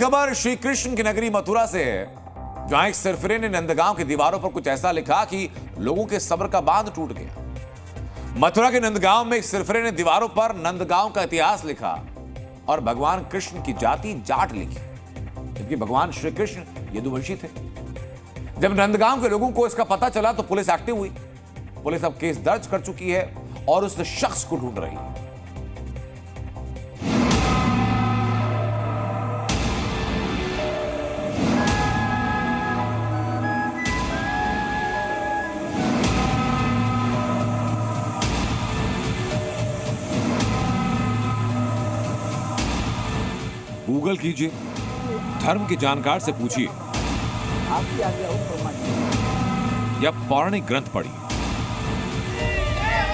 खबर श्री कृष्ण की नगरी मथुरा से है, जहां एक सरफिरे ने नंदगांव की दीवारों पर कुछ ऐसा लिखा कि लोगों के सब्र का बांध टूट गया। मथुरा के नंदगांव में एक सरफिरे ने दीवारों पर नंदगांव का इतिहास लिखा और भगवान कृष्ण की जाति जाट लिखी, जबकि भगवान श्री कृष्ण यदुवंशी थे। जब नंदगांव के लोगों को इसका पता चला तो पुलिस एक्टिव हुई। पुलिस अब केस दर्ज कर चुकी है और उस शख्स को ढूंढ रही है। गूगल कीजिए, धर्म के जानकार से पूछिए या पौराणिक ग्रंथ पढ़िए,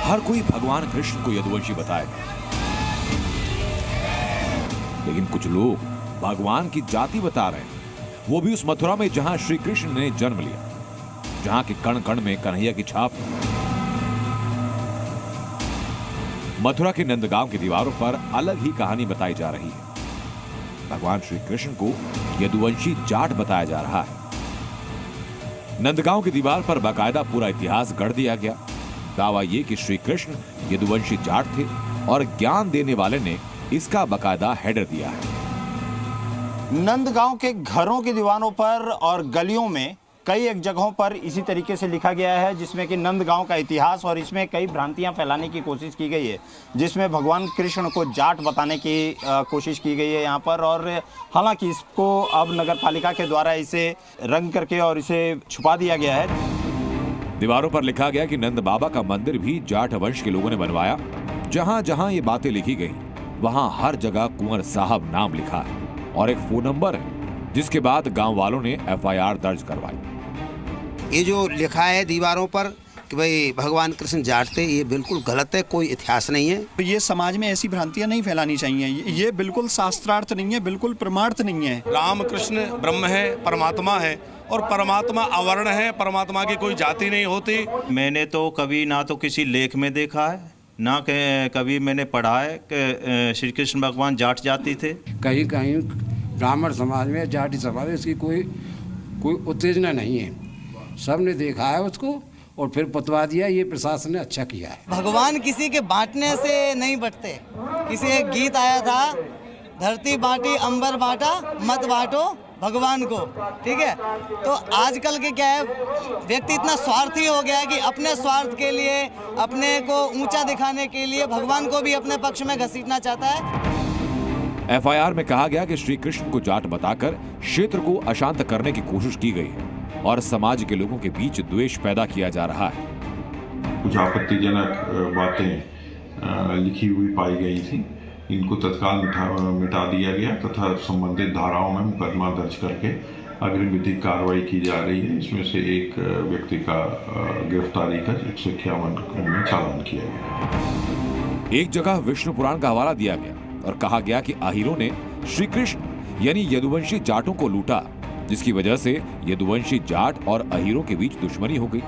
हर कोई भगवान कृष्ण को यदुवंशी बताएगा। लेकिन कुछ लोग भगवान की जाति बता रहे हैं, वो भी उस मथुरा में जहां श्री कृष्ण ने जन्म लिया, जहां के कण कण में कन्हैया की छाप। मथुरा के नंदगांव की दीवारों पर अलग ही कहानी बताई जा रही है। भगवान श्री कृष्ण को यदुवंशी जाट बताया जा रहा है। नंदगांव की दीवार पर बाकायदा पूरा इतिहास गढ़ दिया गया। दावा यह कि श्री कृष्ण यदुवंशी जाट थे और ज्ञान देने वाले ने इसका बाकायदा हेडर दिया है। नंदगांव के घरों की दीवारों पर और गलियों में कई एक जगहों पर इसी तरीके से लिखा गया है, जिसमें कि नंदगांव का इतिहास, और इसमें कई भ्रांतियां फैलाने की कोशिश की गई है, जिसमें भगवान कृष्ण को जाट बताने की कोशिश की गई है यहाँ पर। और हालांकि इसको अब नगर पालिका के द्वारा इसे रंग करके और इसे छुपा दिया गया है। दीवारों पर लिखा गया कि नंद बाबा का मंदिर भी जाट वंश के लोगों ने बनवाया। जहां जहां ये बातें लिखी गई, वहां हर जगह कुंवर साहब नाम लिखा है और एक फोन नंबर है, जिसके बाद गांव वालों ने एफआईआर दर्ज करवाई। ये जो लिखा है दीवारों पर कि भाई भगवान कृष्ण जाट थे, ये बिल्कुल गलत है, कोई इतिहास नहीं है। ये समाज में ऐसी भ्रांतियां नहीं फैलानी चाहिए। ये बिल्कुल शास्त्रार्थ नहीं है, बिल्कुल प्रमाणार्थ नहीं है। राम कृष्ण ब्रह्म है, परमात्मा है, और परमात्मा अवर्ण है, परमात्मा की कोई जाति नहीं होती। मैंने तो कभी ना तो किसी लेख में देखा है, ना कभी मैंने पढ़ा है कि श्री कृष्ण भगवान जाट जाति थे। कहीं कहीं ब्राह्मण समाज में, जाति समाज में इसकी कोई उत्तेजना नहीं है। सबने देखा है उसको और फिर पतवा दिया। ये प्रशासन ने अच्छा किया है। भगवान किसी के बांटने से नहीं बटते। किसी एक गीत आया था, धरती बांटी अंबर बांटा, मत बांटो भगवान को। ठीक है, तो आजकल के क्या है, व्यक्ति इतना स्वार्थी हो गया है कि अपने स्वार्थ के लिए, अपने को ऊंचा दिखाने के लिए भगवान को भी अपने पक्ष में घसीटना चाहता है। एफआईआर में कहा गया कि श्री कृष्ण को जाट बताकर क्षेत्र को अशांत करने की कोशिश की गई है और समाज के लोगों के बीच द्वेष पैदा किया जा रहा है। कुछ आपत्तिजनक बातें लिखी हुई पाई गई थी, इनको तत्काल मिटा दिया गया तथा संबंधित धाराओं में मुकदमा दर्ज करके अग्रिम विधिक कार्रवाई की जा रही है। इसमें से एक व्यक्ति का गिरफ्तारी कर 151 में चालान किया गया। एक जगह विष्णु पुराण का हवाला दिया गया और कहा गया कि आहिरों ने श्री कृष्ण यानी यदुवंशी जाटों को लूटा, जिसकी वजह से यदुवंशी जाट और अहीरों के बीच दुश्मनी हो गई।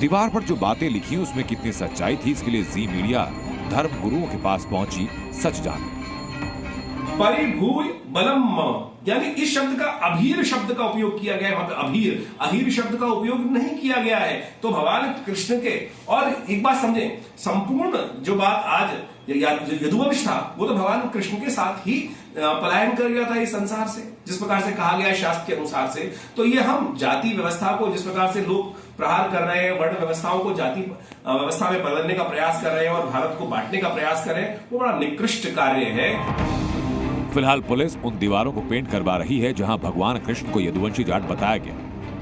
दीवार पर जो बातें लिखी उसमें कितनी सच्चाई थी, इसके लिए जी मीडिया धर्म गुरुओं के पास पहुंची सच जानने। परिभूय बलम, यानी इस शब्द का अभीर शब्द का उपयोग किया गया है। वहां पे अहीर शब्द का उपयोग नहीं किया गया है। तो भगवान कृष्ण के, और एक बात समझे, संपूर्ण जो बात आज यदुवंश था वो तो भगवान कृष्ण के साथ ही पलायन कर गया था इस संसार से, जिस प्रकार से कहा गया है शास्त्र के अनुसार से। तो ये हम जाति व्यवस्था को, जिस प्रकार से लोग प्रहार कर रहे हैं, वर्ण व्यवस्थाओं को जाति व्यवस्था में बदलने का प्रयास कर रहे हैं और भारत को बांटने का प्रयास कर रहे हैं, वो बड़ा निकृष्ट कार्य है। फिलहाल पुलिस उन दीवारों को पेंट करवा रही है जहां भगवान कृष्ण को यदुवंशी जाट बताया गया।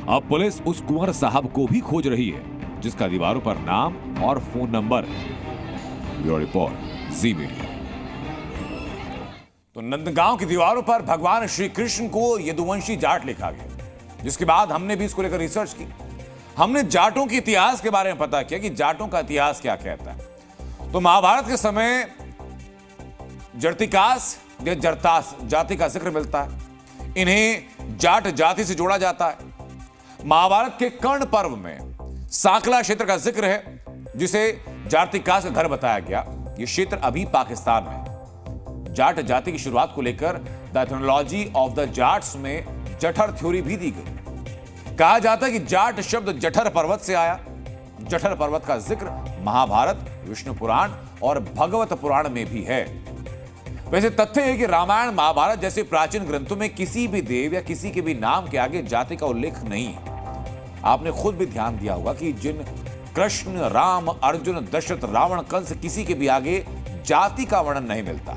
अब पुलिस उस कुंवर साहब को भी खोज रही है, जिसका दीवारों पर नाम और फोन नंबर है। ब्यूरो रिपोर्ट, जी मीडिया। तो नंदगांव की दीवारों पर भगवान श्री कृष्ण को यदुवंशी जाट लिखा गया, जिसके बाद हमने भी इसको लेकर रिसर्च की। हमने जाटों के इतिहास के बारे में पता किया कि जाटों का इतिहास क्या कहता है। तो महाभारत के समय जर्तिकास या जरतास जाति का जिक्र मिलता है। इन्हें जाट जाति से जोड़ा जाता है। महाभारत के कर्ण पर्व में सांकला क्षेत्र का जिक्र है, जिसे जातिकास का घर बताया गया। यह क्षेत्र अभी पाकिस्तान में है। जाट जाति की शुरुआत को लेकर the ethnology of the Jats में जठर थ्योरी भी दी गई। कहा जाता है कि जाट शब्द जठर पर्वत से आया। जठर पर्वत का जिक्र महाभारत, विष्णु पुराण और भगवत पुराण में भी है। वैसे तथ्य है कि रामायण, महाभारत जैसे प्राचीन ग्रंथों में किसी भी देव या किसी के भी नाम के आगे जाति का उल्लेख नहीं है। आपने खुद भी ध्यान दिया होगा कि जिन कृष्ण, राम, अर्जुन, दशरथ, रावण, कंस, किसी के भी आगे जाति का वर्णन नहीं मिलता।